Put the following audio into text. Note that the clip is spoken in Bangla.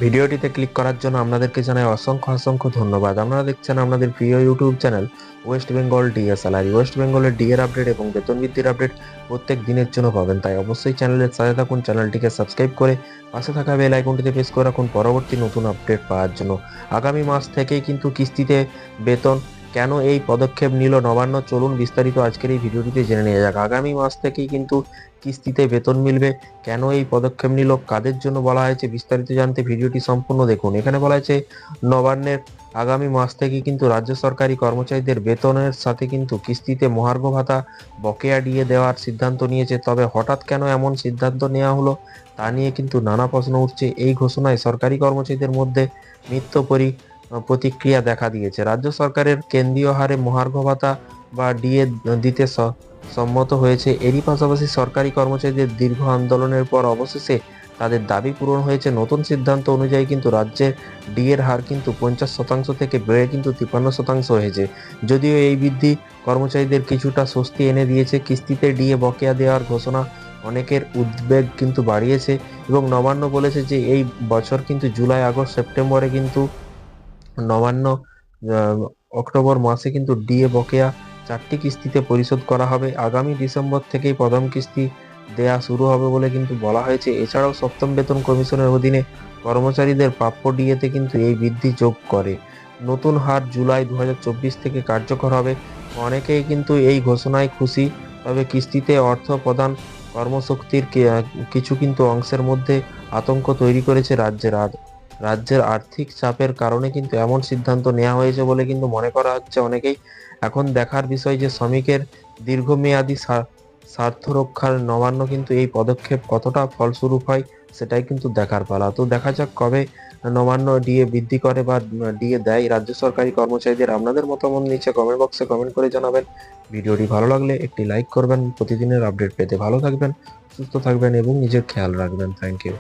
ভিডিওটিতে ক্লিক করার জন্য আপনাদেরকে জানাই অসংখ্য অসংখ্য ধন্যবাদ। আপনারা দেখছেন আপনাদের প্রিয় YouTube channel West Bengal DA salary. West বেঙ্গলের ডিএর আপডেট এবং বেতন বৃদ্ধির আপডেট প্রত্যেক দিনের জন্য পাবেন, তাই অবশ্যই চ্যানেলের সাথে থাকুন। চ্যানেলটিকে সাবস্ক্রাইব করে পাশে থাকা বেল আইকনটিতে প্রেস করে রাখুন পরবর্তী নতুন আপডেট পাওয়ার জন্য। আগামী মাস থেকেই কিন্তু কিস্তিতে বেতন, কেন এই পদক্ষেপ নিল নবান্ন, চলুন বিস্তারিত আজকের এই ভিডিওটিতে জেনে নেওয়া যাক। আগামী মাস থেকেই কিন্তু কিস্তিতে বেতন মিলবে, কেন এই পদক্ষেপ নিল, কাদের জন্য বলা হয়েছে, বিস্তারিত জানতে ভিডিওটি সম্পূর্ণ দেখুন। এখানে বলা হয়েছে নবান্নের আগামী মাস থেকে কিন্তু রাজ্য সরকারি কর্মচারীদের বেতনের সাথে কিন্তু কিস্তিতে মহার্ঘ ভাতা বকেয়া দিয়ে দেওয়ার সিদ্ধান্ত নিয়েছে। তবে হঠাৎ কেন এমন সিদ্ধান্ত নেওয়া হলো তা নিয়ে কিন্তু নানা প্রশ্ন উঠছে। এই ঘোষণায় সরকারি কর্মচারীদের মধ্যে মিশ্র প্রতিক্রিয়া দেখা দিয়েছে। রাজ্য সরকারের কেন্দ্রীয় হারে মহার্ঘ ভাতা বা ডিএ দিতে সম্মত হয়েছে। এরই পাশাপাশি সরকারি কর্মচারীদের দীর্ঘ আন্দোলনের পর অবশেষে তাদের দাবি পূরণ হয়েছে। নতুন সিদ্ধান্ত অনুযায়ী কিন্তু রাজ্যের ডিএর হার কিন্তু 50% থেকে বেড়ে কিন্তু 53% হয়েছে। যদিও এই বৃদ্ধি কর্মচারীদের কিছুটা স্বস্তি এনে দিয়েছে, কিস্তিতে ডিএ বকেয়া দেওয়ার ঘোষণা অনেকের উদ্বেগ কিন্তু বাড়িয়েছে এবং নবান্ন বলেছে যে এই বছর কিন্তু জুলাই, আগস্ট, সেপ্টেম্বরে কিন্তু নবান্ন অক্টোবর মাসে কিন্তু ডিএ বকেয়া 4টি কিস্তিতে পরিশোধ করা হবে। আগামী ডিসেম্বর থেকেই প্রথম কিস্তি দেয়া শুরু হবে বলে কিন্তু বলা হয়েছে। এছাড়াও সপ্তম বেতন কমিশনের অধীনে কর্মচারীদের প্রাপ্য ডিএতে কিন্তু এই বৃদ্ধি যোগ করে। নতুন হার জুলাই 2024 থেকে কার্যকর হবে। অনেকেই কিন্তু এই ঘোষণায় খুশি, তবে কিস্তিতে অর্থ প্রদান কর্মশক্তির কিছু কিন্তু অংশের মধ্যে আতঙ্ক তৈরি করেছে। রাজ্যের আর্থিক চাপের কারণে কিন্তু এমন সিদ্ধান্ত নেওয়া হয়েছে বলে কিন্তু মনে করা হচ্ছে অনেকেই। এখন দেখার বিষয় যে শ্রমিকের দীর্ঘমেয়াদী স্বার্থ রক্ষার নবান্ন কিন্তু এই পদক্ষেপ কতটা ফলস্বরূপ হয় সেটাই কিন্তু দেখার পালা। তো দেখা যাক কবে নবান্ন ডিএ বৃদ্ধি করে বা ডিএ দেয় রাজ্য সরকারি কর্মচারীদের। আপনাদের মতামত নিচে কমেন্ট বক্সে কমেন্ট করে জানাবেন। ভিডিওটি ভালো লাগলে একটি লাইক করবেন। প্রতিদিনের আপডেট পেতে ভালো থাকবেন, সুস্থ থাকবেন এবং নিজের খেয়াল রাখবেন। Thank you.